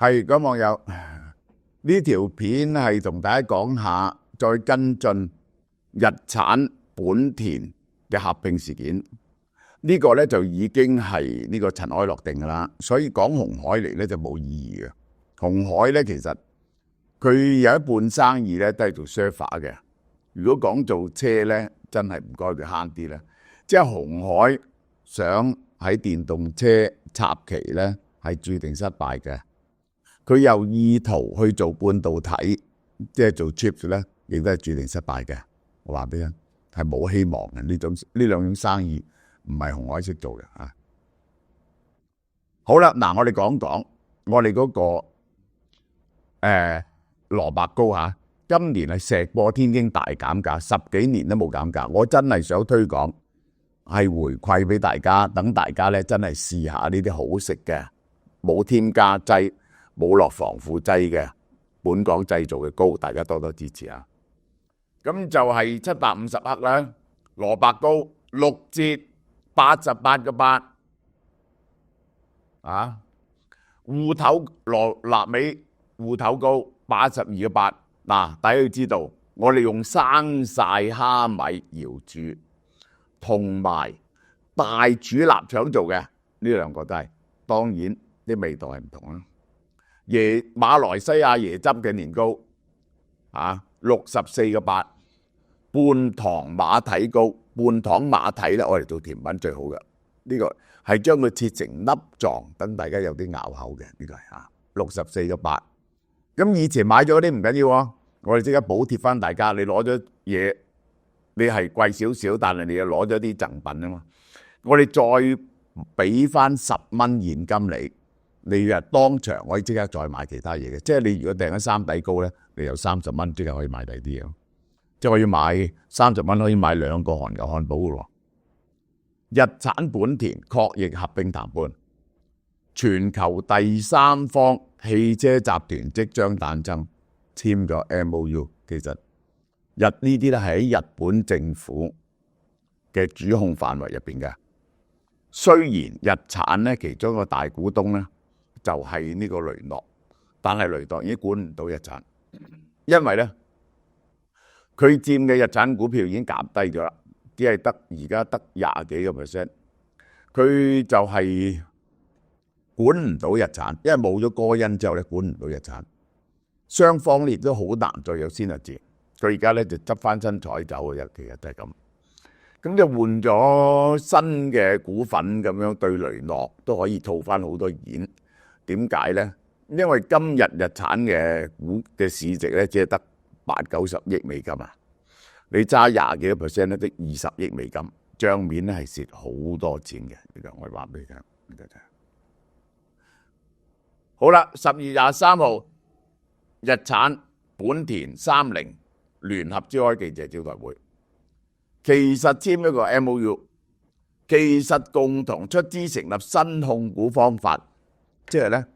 係咁，網友呢條片係同大家講下，再跟進日產本田嘅合併事件。呢個咧就已經係呢個塵埃落定㗎啦，所以講鴻海嚟咧就冇意義嘅。鴻海咧其實佢有一半生意咧都係做 server 嘅。如果講做車咧，真係唔該佢慳啲啦。即係鴻海想喺電動車插旗咧，係注定失敗嘅。佢又意圖去做半導體，即係做 chips 咧，亦都係注定失敗嘅。我話俾你聽，係冇希望嘅。呢兩種生意唔係鴻海識做嘅啊。好啦，嗱，我哋講講我哋嗰個蘿蔔糕嚇，今年係石破天驚大減價，10幾年都冇減價。我真係想推廣，係回饋俾大家，等大家咧真係試下呢啲好食嘅，冇添加劑、冇落防腐劑嘅本港製造嘅糕，大家多多支持啊！咁就係750克啦，蘿蔔糕6折88個8啊！芋頭臘味芋頭糕82個8。嗱，大家要知道，我哋用生曬蝦米瑤柱同埋大煮臘腸做嘅，呢兩個都係，當然啲味道係唔同啦。馬來西亞椰汁嘅年糕啊，64個8，半糖馬蹄糕，半糖馬蹄咧，我哋做甜品最好嘅。呢個係將佢切成粒狀，等大家有啲咬口嘅。呢個係64個8。咁以前買咗嗰啲唔緊要喎，我哋即刻補貼翻大家。你攞咗嘢，你係貴少少，但係你又攞咗啲贈品啊嘛。我哋再俾翻10蚊現金你日當場可以即刻再買其他嘢嘅。即係你如果訂咗三底糕咧，你有30蚊即刻可以買第啲嘢。即係我要買30蚊可以買2個韓牛漢堡嘅喎。日產本田確認合併談判，全球第三方汽車集團即將誕生，簽咗 MOU。其實呢啲咧係喺日本政府嘅主控範圍入邊嘅。雖然日產咧其中一個大股東咧就係呢個雷諾，但係雷諾已經管唔到日產，因為咧佢佔嘅日產股票已經減低咗啦，只係而家得20幾個%。佢就係管唔到日產，因為冇咗歌恩之後咧，管唔到日產。雙方亦都好難再有先例戰。佢而家咧就執翻身彩走嘅，其實就係咁。咁就換咗新嘅股份，咁樣對雷諾都可以套翻好多現。點解咧？因為今日日產嘅市值咧，只係得80-90億美金啊！你揸20幾個%咧，得20億美金，帳面咧係蝕好多錢嘅。呢個我話俾你聽。好啦，10月23號，日產、本田、三菱聯合召開記者招待會。其實簽一個 MOU， 其實共同出資成立新控股方法，即係咧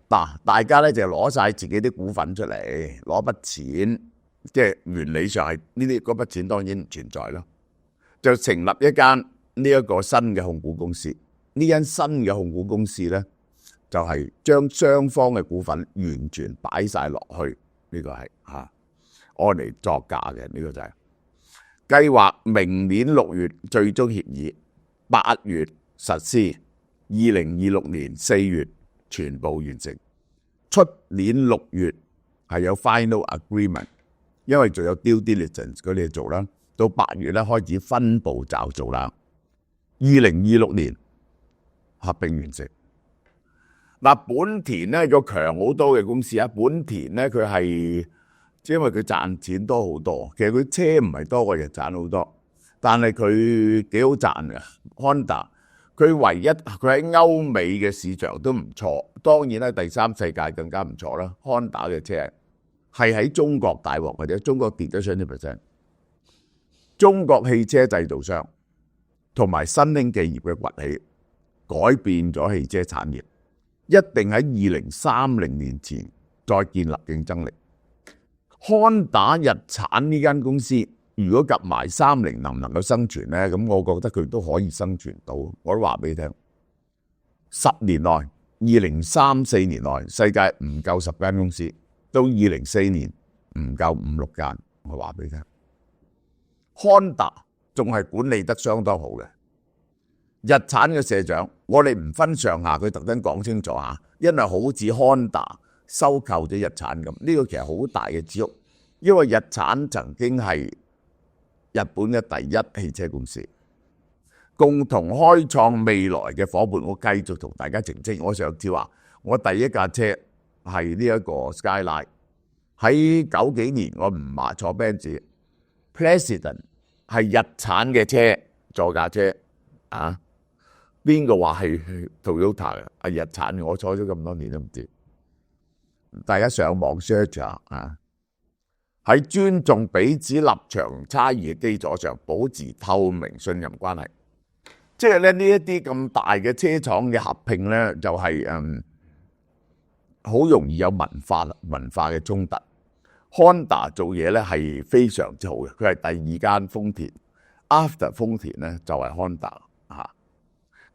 嗱，大家咧就攞晒自己啲股份出嚟，攞筆錢，即係原理上係呢啲嗰筆錢當然唔存在咯，就成立一間呢一個新嘅控股公司。呢間新嘅控股公司咧，就係將雙方嘅股份完全擺晒落去，呢個係按嚟作價嘅，呢個就係。計劃明年6月最終協議，8月實施，2026年4月全部完成。出年6月係有 final agreement， 因為仲有 due diligence 嗰啲嘢做啦。到8月咧開始分步驟做啦。2026年合併完成。嗱，本田咧個強好多嘅公司啊，本田咧佢係。因為佢賺錢多好多，其實佢車唔係多過日產好多，但係佢幾好賺嘅。Honda 佢唯一佢喺歐美嘅市場都唔錯，當然啦第三世界更加唔錯啦。Honda 嘅車係喺中國大鑊或者中國跌咗30%。中國汽車製造商同埋新興企業嘅崛起，改變咗汽車產業，一定喺2030年前再建立競爭力。Honda 日產呢間公司，如果夾埋三菱能唔能夠生存呢？咁我覺得佢都可以生存到。我都話俾你聽，10年內2034年內世界唔夠10間公司，到2040年唔夠5、6間。我話俾你聽，Honda 仲係管理得相當好嘅。日產嘅社長，我哋唔分上下，佢特登講清楚嚇，因為好似 Honda 收購咗日產咁，呢個其實好大嘅指屋，因為日產曾經係日本嘅第一汽車公司，共同開創未來嘅伙伴。我繼續同大家澄清，我上次話我第一架車係呢一個 Skyline， 喺90幾年我唔買坐 Benz，President 係日產嘅車，座駕車啊。邊個話係 Toyota 嘅？係日產嘅，我坐咗咁多年都唔知。大家上網 search 下啊！喺尊重彼此立場差異嘅基礎上，保持透明信任關係。即係咧呢一啲咁大嘅車廠嘅合併咧，就係好容易有文化嘅衝突。Honda 做嘢咧係非常之好嘅，佢係第二間豐田 ，after 豐田咧就係 Honda 嚇。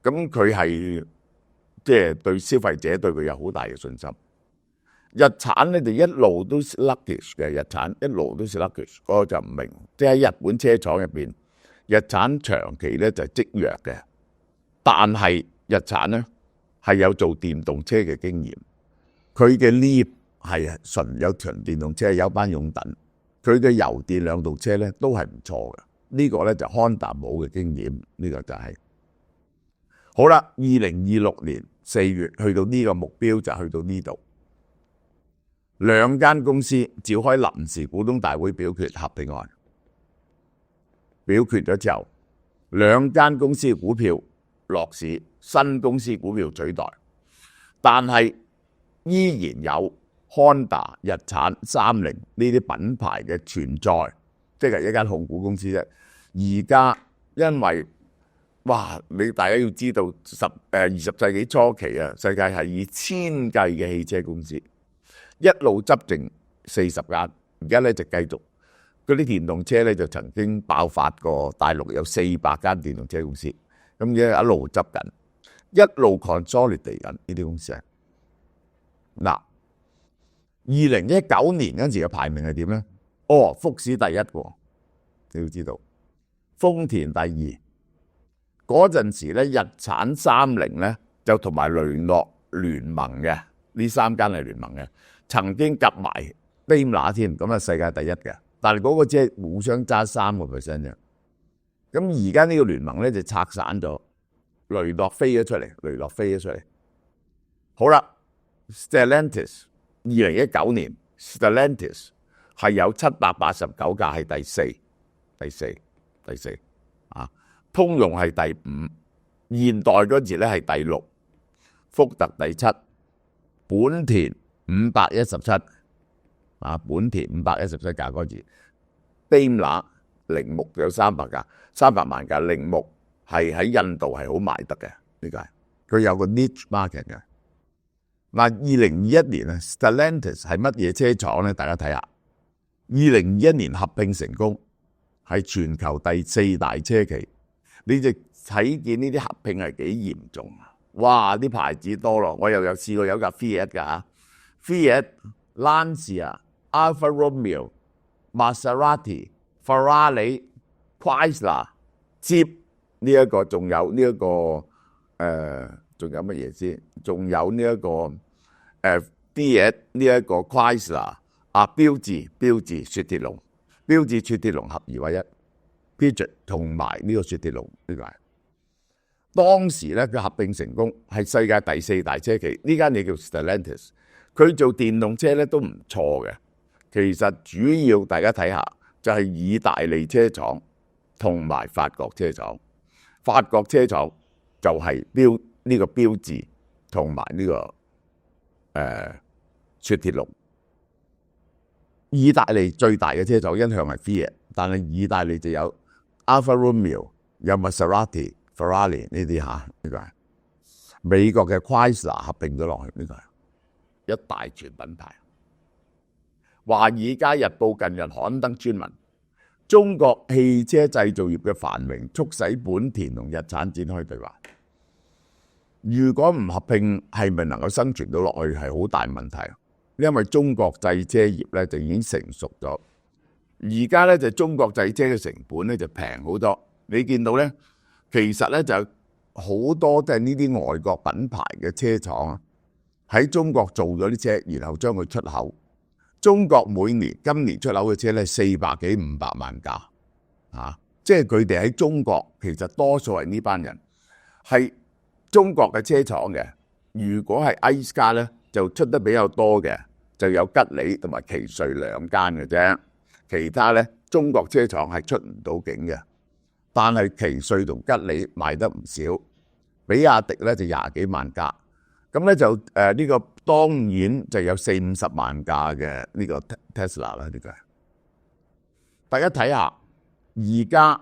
咁佢係即係對消費者對佢有好大嘅信心。日產咧就一路都 sluggish 嘅，日產一路都 sluggish，我就唔明，即係喺日本車廠入邊，日產長期咧就係積弱嘅，但係日產咧係有做電動車嘅經驗，佢嘅 Leaf 係純電動車，有班擁躉，佢嘅油電兩動車咧都係唔錯嘅，呢個咧就 Honda 冇嘅經驗，呢個就係。好啦，2026年4月去到呢個目標就去到呢度，兩間公司召開臨時股東大會表決合併案，表決咗之後，兩間公司嘅股票落市，新公司股票取代，但係依然有 Honda、日產、三菱呢啲品牌嘅存在，即係一間控股公司啫。而家因為哇！大家要知道20世紀初期啊，世界係以千計嘅汽車公司，一路執剩40間，而家咧就繼續嗰啲電動車咧就曾經爆發過，大陸有400間電動車公司，咁而家一路執緊，一路 consolidate 緊呢啲公司。嗱，2019年嗰陣時嘅排名係點咧？哦，福士第一喎，你要知道，豐田第二。嗰陣時咧，日產、三菱咧就同埋雷諾聯盟嘅，呢3間係聯盟嘅，曾經夾埋 Daimler 添，咁啊世界第一嘅。但係嗰個只係互相揸3% 啫。咁而家呢個聯盟咧就拆散咗，雷諾飛咗出嚟。好啦 ，Stellantis 2019年 Stellantis 係有789架，係第四啊。通用係第5，現代嗰時咧係第6，福特第7，本田517啊，本田517架嗰時，Daimler 鈴木有300架，300萬架，鈴木係喺印度係好賣得嘅，呢個係佢有個 niche market 嘅。嗱，2021年啊 ，Stellantis 係乜嘢車廠咧？大家睇下，2021年合併成功，係全球第4大車企。你就睇見呢啲合併係幾嚴重啊！哇，啲牌子多咯，我又有試過有架 Fiat 㗎 Fiat、Lancia、Alfa Romeo、Maserati、Ferrari、Chrysler 接呢一個，仲有呢一個仲有乜嘢先？仲有呢一個Fiat 呢一個 Chrysler 啊，標致雪鐵龍，標致雪鐵龍合二為一。Peugeot 同埋呢個雪鐵龍，呢個係當時咧佢合併成功，係世界第4大車企。呢間嘢叫 Stellantis， 佢做電動車咧都唔錯嘅。其實主要大家睇下就係意大利車廠同埋法國車廠。法國車廠就係呢個標致同埋呢個雪鐵龍。意大利最大嘅車廠一向係 Fiat， 但係意大利就有Alfa Romeo 有 Maserati、Ferrari 呢啲嚇，呢個係美國嘅 Chrysler 合併咗落去，呢個係一大全品牌。華爾街日報近日刊登專文，中國汽車製造業嘅繁榮促使本田同日產展開對話。如果唔合併，係咪能夠生存到落去係好大問題。因為中國製車業咧就已經成熟咗，而家咧就中國製車嘅成本咧就平好多。你見到咧，其實咧就好多都係呢啲外國品牌嘅車廠啊，喺中國做咗啲車，然後將佢出口。中國今年出口嘅車咧400幾500萬架，即係佢哋喺中國其實多數係呢班人係中國嘅車廠嘅。如果係 ICE 家咧，就出得比較多嘅就有吉利同埋奇瑞2間嘅啫，其他咧中國車廠係出唔到境嘅。但係奇瑞同吉利賣得唔少，比亞迪咧就20幾萬架，咁咧就呢個當然就有40-50萬架嘅呢個 Tesla 啦。呢個大家睇下而家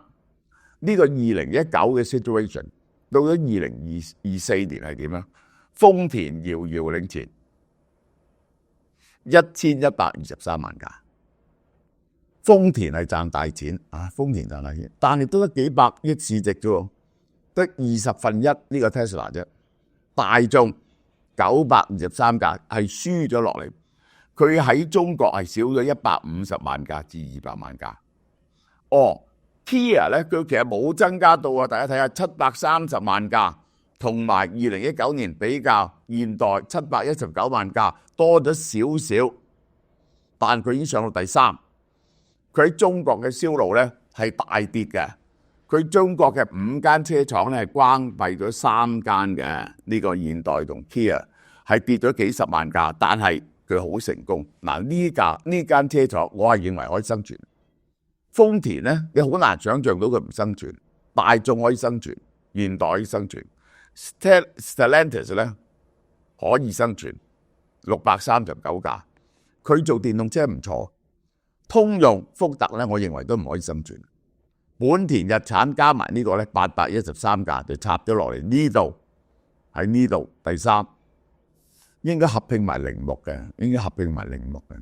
呢個2019嘅 situation 到咗2024年係點啊？豐田遙遙領前，1123萬架。豐田係賺大錢啊！豐田賺大錢，但係都得幾百億市值啫，得1/20呢個 Tesla 啫。大眾923架係輸咗落嚟，佢喺中國係少咗150萬架至200萬架。Kia 咧佢其實冇增加到啊！大家睇下730萬架，同埋2019年比較，現代719萬架多咗少少，但佢已經上到第3。佢喺中國嘅銷路咧係大跌嘅，佢中國嘅5間車廠咧係關閉咗3間嘅，呢個現代同 Kia 係跌咗幾十萬架，但係佢好成功。嗱，呢間車廠我係認為可以生存。豐田咧你好難想像到佢唔生存，大眾可以生存，現代可以生存 ，Stellantis 咧可以生存639架，佢做電動車唔錯。通用、福特咧，我認為都唔可以生存。本田、日產加埋呢個咧813架就插咗落嚟呢度，喺呢度第3，應該合併埋鈴木嘅，應該合併埋鈴木嘅。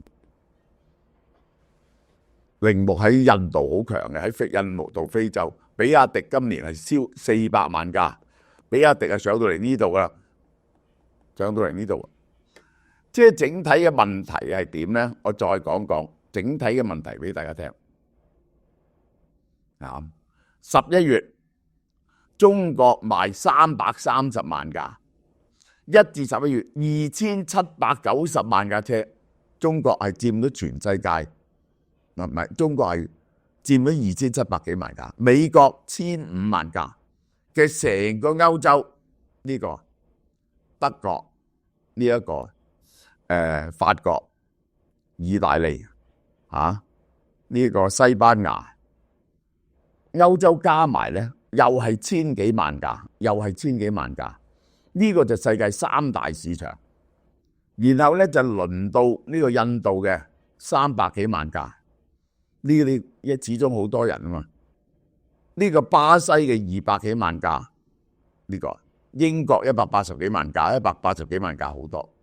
鈴木喺印度好強嘅，喺印度非洲。比亞迪今年係燒400萬架，比亞迪係上到嚟呢度啦，上到嚟呢度。即係整體嘅問題係點咧？我再講講。整體嘅問題俾大家聽。11月中國賣330萬架，1至11月2790萬架車，中國係佔咗全世界，唔係中國係佔咗2700幾萬架，美國1500萬架嘅成個歐洲呢個德國呢一個法國、意大利。呢個西班牙、歐洲加埋咧，又係千幾萬架，呢個就世界3大市場。然後咧就輪到呢個印度嘅300幾萬架，呢啲始終好多人啊嘛。呢個巴西嘅200幾萬架，呢個英國180幾萬架，180幾萬架好多。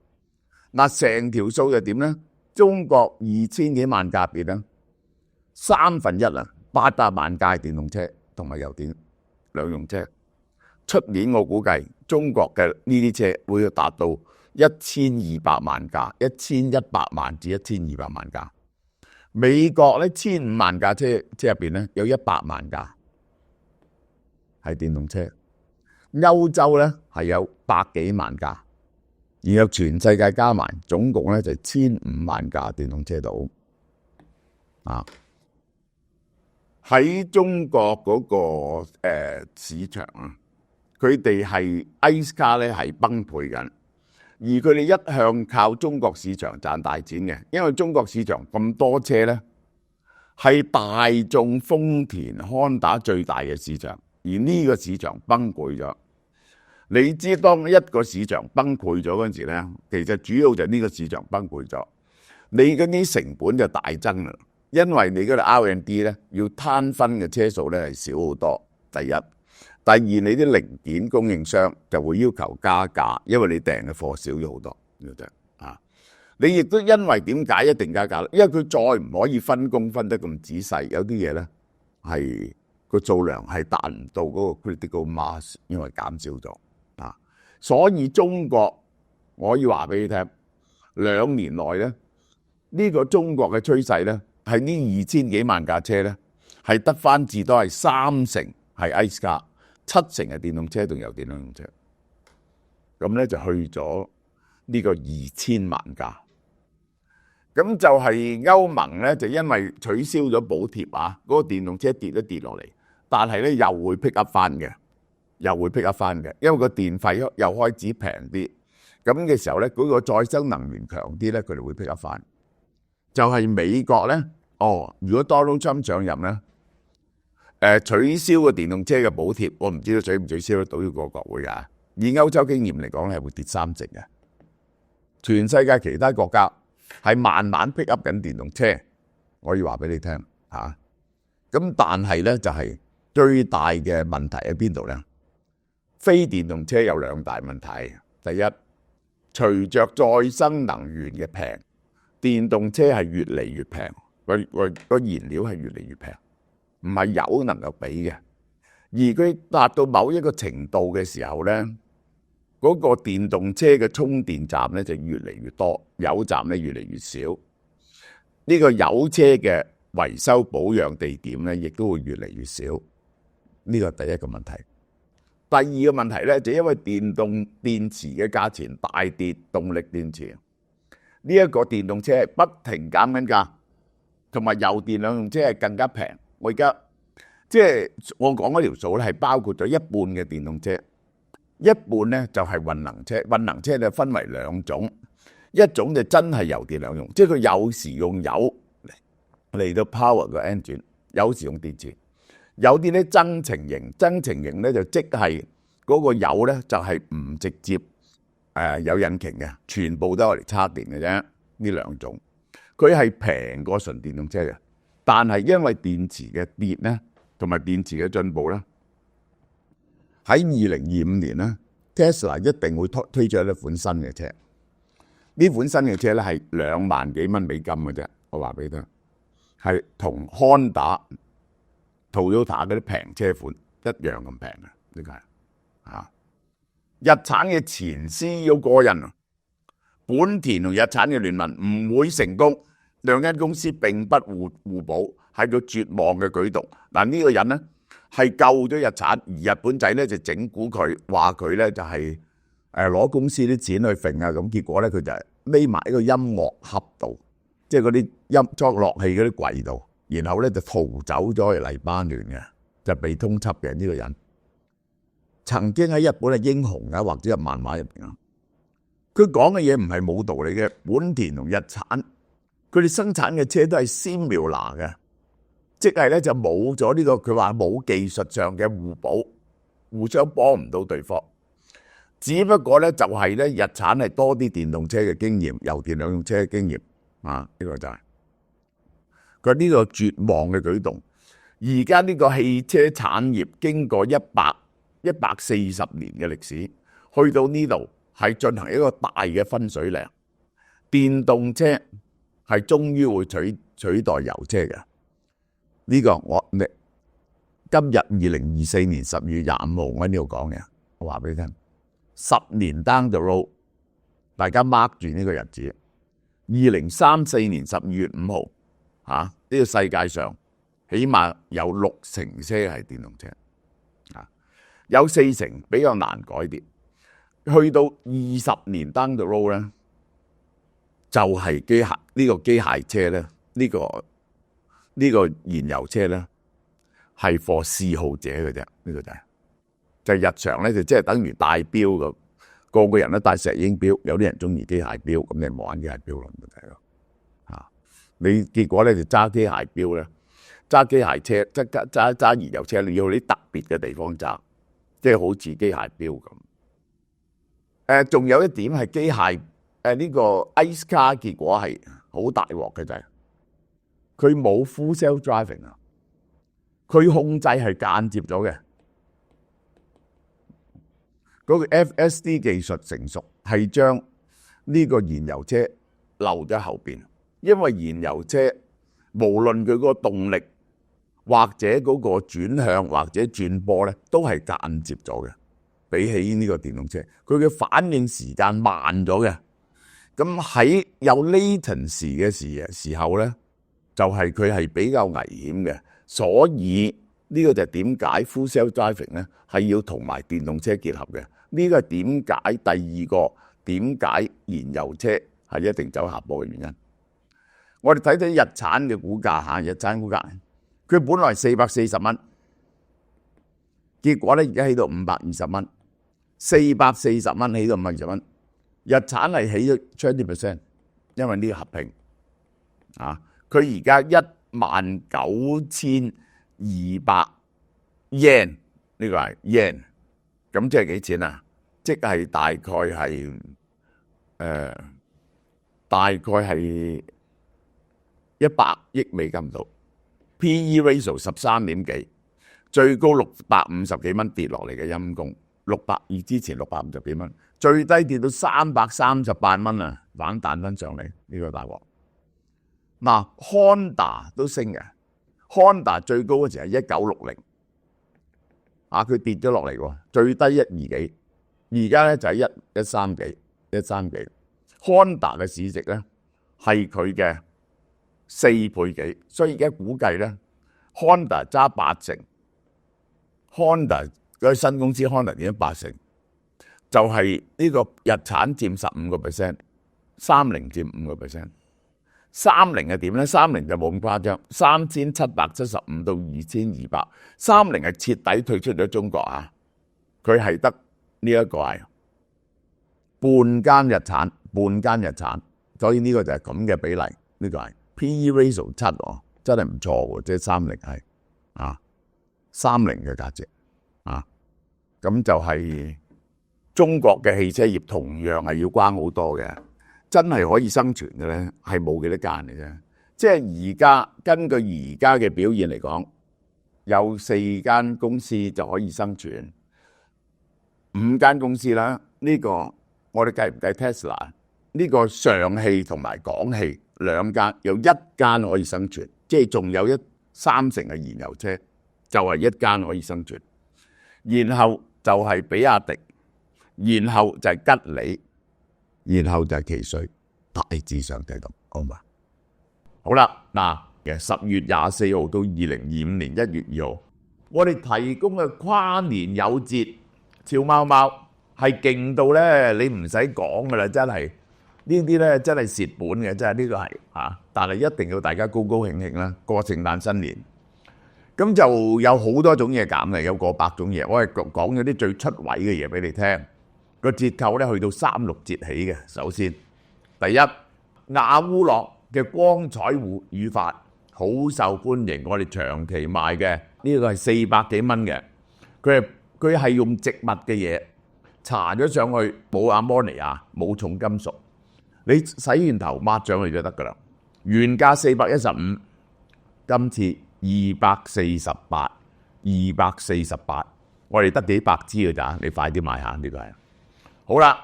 嗱，成條數就點咧？中國2000幾萬架入邊咧，1/3啊，800萬架電動車同埋油電兩用車。出年我估計中國嘅呢啲車會達到1200萬架，1100萬至1200萬架。美國咧1500萬架車入邊咧有100萬架係電動車，歐洲咧係有百幾萬架。然後全世界加埋，總共咧就1500萬架電動車度。喺中國嗰個市場啊，佢哋係 ICE 卡咧係崩潰緊，而佢哋一向靠中國市場賺大錢嘅，因為中國市場咁多車咧，係大眾、豐田、康達最大嘅市場，而呢個市場崩潰咗。你知當一個市場崩潰咗嗰陣時咧，其實主要就係呢個市場崩潰咗，你嗰啲成本就大增啦，因為你嗰度 R&D 咧要攤分嘅車數咧係少好多。第一，第二你啲零件供應商就會要求加價，因為你訂嘅貨少咗好多。你亦都因為點解一定加價咧？因為佢再唔可以分工分得咁仔細，有啲嘢咧係個數量係達唔到嗰個 critical mass，因為減少咗。所以中國我可以話俾你聽，2年內咧呢個中國嘅趨勢咧係呢2000幾萬架車咧係得翻至多係3成係 ICE car， 7成係電動車同油電兩用車，咁咧就去咗呢個2000萬架。咁就係歐盟咧就因為取消咗補貼啊，嗰個電動車跌落嚟，但係咧又會 pick up 翻嘅，因為個電費又開始平啲，咁嘅時候咧嗰個再生能源強啲咧，佢哋會 pick up 翻。就係美國咧，如果 Donald Trump 上任咧，取消個電動車嘅補貼，我唔知道取唔取消得到呢個國會㗎。以歐洲經驗嚟講咧，係會跌3成嘅。全世界其他國家係慢慢 pick up 緊電動車，我可以話俾你聽嚇。咁但係咧就係最大嘅問題喺邊度咧？非電動車有2大問題。第一，隨着再生能源嘅平，電動車係越嚟越平，個燃料係越嚟越平，唔係油能夠比嘅。而佢達到某一個程度嘅時候咧，嗰個電動車嘅充電站咧就越嚟越多，油站咧越嚟越少。呢個油車嘅維修保養地點咧，亦都會越嚟越少。呢個第一個問題。第二個問題咧，就因為電池嘅價錢大跌，動力電池呢一個電動車係不停減緊價，同埋油電兩用車係更加平。我而家即係我講嗰條數咧，係包括咗一半嘅電動車，一半咧就係混能車。混能車就分為2種，一種就真係油電兩用，即係佢有時用油嚟到 power 個 engine， 有時用電池。有啲咧增程型咧就即係嗰個油咧就係唔直接有引擎嘅，全部都係嚟叉電嘅啫。呢2種佢係平過純電動車嘅，但係因為電池嘅跌咧，同埋電池嘅進步咧，喺2025年咧 ，Tesla 一定會推出一款新嘅車。呢款新嘅車咧係2萬幾蚊美金嘅啫，我話俾你聽，係同 Honda、Toyota 嗰啲平車款一樣咁平嘅，呢個係日產嘅前 CEO 過人，本田同日產嘅聯盟唔會成功，兩間公司並不互補，係個絕望嘅舉動。嗱，呢個人咧係救咗日產，而日本仔咧就整蠱佢，話佢咧就係攞公司啲錢去揈啊，咁結果咧佢就係匿埋喺個音樂盒度，即係嗰啲音裝樂器嗰啲櫃度。然後咧就逃走咗去黎巴嫩嘅，就被通緝嘅呢個人。曾經喺日本係英雄啊，或者係漫畫入邊啊。佢講嘅嘢唔係冇道理嘅。本田同日產，佢哋生產嘅車都係 similar 嘅，即係咧就冇咗呢個，佢話冇技術上嘅互補，互相幫唔到對方。只不過咧就係咧日產係多啲電動車嘅經驗，油電兩用車嘅經驗啊，呢個就係。佢呢個絕望嘅舉動，而家呢個汽車產業經過140年嘅歷史，去到呢度係進行一個大嘅分水嶺。電動車係終於會取代油車嘅。呢個你今日2024年12月25號我喺呢度講嘅，我話俾你聽，10年 down the road， 大家 mark 住呢個日子，2034年12月5號。呢個世界上起碼有60%車係電動車，有40%比較難改啲。去到20年 down the road 咧，就係呢個機械車咧，呢個燃油車咧係 for 嗜好者嘅啫。呢個就係日常咧，就即係等於戴錶咁，個個人都戴石英錶，有啲人中意機械錶，咁你冇玩機械錶咯，問題咯。你結果咧就揸機械錶咧，揸機械車，揸燃油車，你要啲特別嘅地方揸，即係好似機械錶咁。仲有一點係機械呢個 ICE car 結果係好大鑊嘅就係，佢冇 full self driving 啊，佢控制係間接咗嘅。嗰個 FSD 技術成熟係將呢個燃油車留咗後邊。因為燃油車無論佢嗰個動力或者嗰個轉向或者轉波咧，都係間接咗嘅。比起呢個電動車，佢嘅反應時間慢咗嘅。咁喺有 latency 嘅時候咧，就係佢係比較危險嘅。所以呢個就係點解 full self driving 咧係要同埋電動車結合嘅。呢個係點解第二個點解燃油車係一定走下坡嘅原因。我哋睇睇日產嘅股價嚇，日產股價佢本來440蚊，結果咧而家起到520蚊，440蚊起到520蚊。日產係起咗 20%， 因為呢個合併啊，佢而家19,200 yen， 呢個係 yen， 咁即係幾錢啊？即係大概係100億美金到 ，P/E ratio 13點幾，最高650幾蚊跌落嚟嘅陰公，600之前650幾蚊，最低跌到338蚊啊，反彈翻上嚟呢個大鑊。嗱 ，Honda 都升嘅 ，Honda 最高嗰時係1960，啊佢跌咗落嚟喎，最低120幾，而家咧就係130幾，130幾。Honda 嘅市值咧係佢嘅4倍幾，所以而家估計咧 Honda 揸80%，Honda 嗰新公司 Honda 點樣80%，就係呢個日產佔15%，30佔5%。30係點咧？30就冇咁誇張，3775到2200。30係徹底退出咗中國啊！佢係得呢一個係半間日產，所以呢個就係咁嘅比例。呢個係 P/E ratio 7喎，真係唔錯喎，即係30係啊，30嘅價值啊，咁就係中國嘅汽車業同樣係要關好多嘅。真係可以生存嘅咧，係冇幾多間嘅啫。即係而家根據而家嘅表現嚟講，有4間公司就可以生存，5間公司啦。呢個我哋計唔計 Tesla？呢個上汽同埋廣汽2間，有1間可以生存，即係仲有3成嘅燃油車，就係1間可以生存。然後就係比亞迪，然後就係吉利。然後就係奇瑞，大致上就係咁，好嘛？好啦，嗱，10月24號到2025年1月2號，我哋提供嘅跨年有節潮貓貓係勁到咧，你唔使講噶啦，真係呢啲咧真係蝕本嘅，真係呢個係嚇，但係一定要大家高高興興啦，過聖誕新年。咁就有好多種嘢減嘅，有過百種嘢，我係講咗啲最出位嘅嘢俾你聽。個折扣咧去到36折起嘅。首先，第一，雅烏樂嘅光彩乳髮好受歡迎，我哋長期賣嘅呢個係400幾蚊嘅。佢係用植物嘅嘢搽咗上去，冇阿摩尼亞，冇重金屬，你洗完頭抹上去就得噶啦。原價415，今次248，我哋得幾百支㗎咋，你快啲買下呢個係。好啦，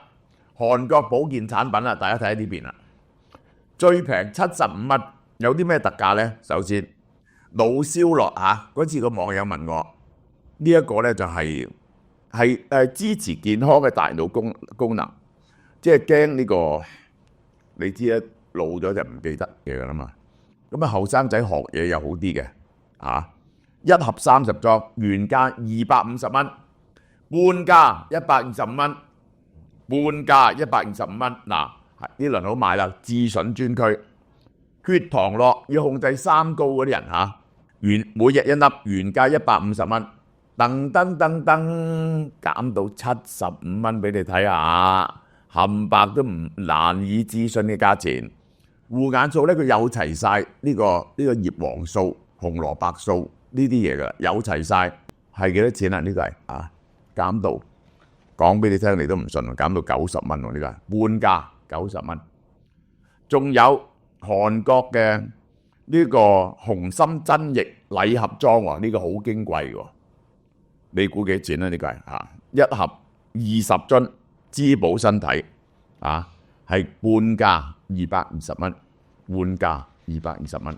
韓國保健產品啦，大家睇下呢邊啦，最平75蚊，有啲咩特價咧？首先，腦消樂嚇，嗰次個網友問我，呢一個咧就係支持健康嘅大腦功能，即係驚呢個你知啦，老咗就唔記得嘢噶啦嘛。咁啊，後生仔學嘢又好啲嘅嚇，一盒30裝，原價250蚊，半價125蚊。半價125蚊，嗱呢輪好買啦！智筍專區，血糖落要控制3高嗰啲人嚇，每日1粒，原價150蚊，噔減到75蚊俾你睇下，冚白都唔難以置信嘅價錢。護眼素咧，佢有齊晒呢個葉黃素、紅蘿蔔素呢啲嘢㗎，有齊晒，係幾多錢啊？呢個係減到。講俾你聽，你都唔信，減到90蚊喎！呢個半價90蚊，仲有韓國嘅呢個紅心真液禮盒裝喎，呢個好矜貴喎，你估幾錢咧？呢個係一盒20樽滋補身體係半價220蚊，半價220蚊。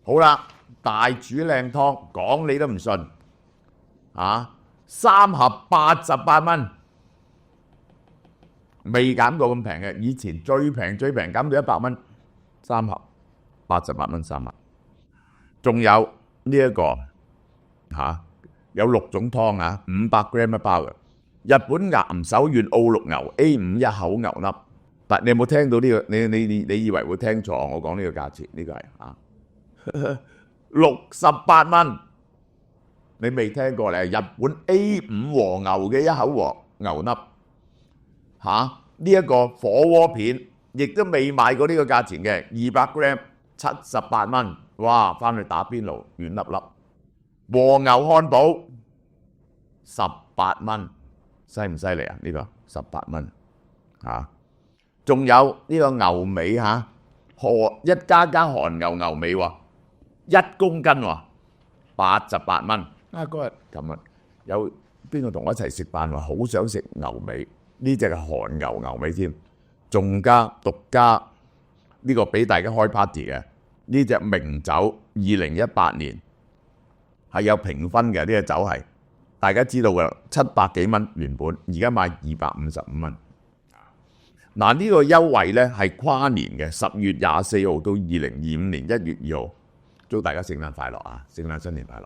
好啦，大煮靚湯講你都唔信3盒88蚊，未減過咁平嘅。以前最平減到100蚊，3盒88蚊3盒。仲有呢一個有6種湯啊，500 gram 一包嘅。日本岩手縣澳綠牛 A5 一口牛粒，但你有冇聽到呢個？你以為會聽錯？我講呢個價錢，呢個係68蚊，你未聽過咧？日本 A5 和牛嘅一口和牛粒，呢一個火鍋片亦都未買過呢個價錢嘅，200 gram 78蚊，哇！翻去打邊爐軟粒粒。和牛漢堡18蚊，犀唔犀利啊？呢個18蚊仲有呢個牛尾一家韓牛尾喎，1公斤喎，88蚊。琴日有邊個同我一齊食飯話好想食牛尾，呢隻係韓牛尾添，仲獨家呢個俾大家開 party 嘅呢隻名酒，2018年係有評分嘅，呢隻酒係大家知道嘅，700幾蚊原本，而家賣255蚊。嗱，呢個優惠呢係跨年嘅，10月24號到2025年1月2號，祝大家聖誕快樂啊！聖誕新年快樂！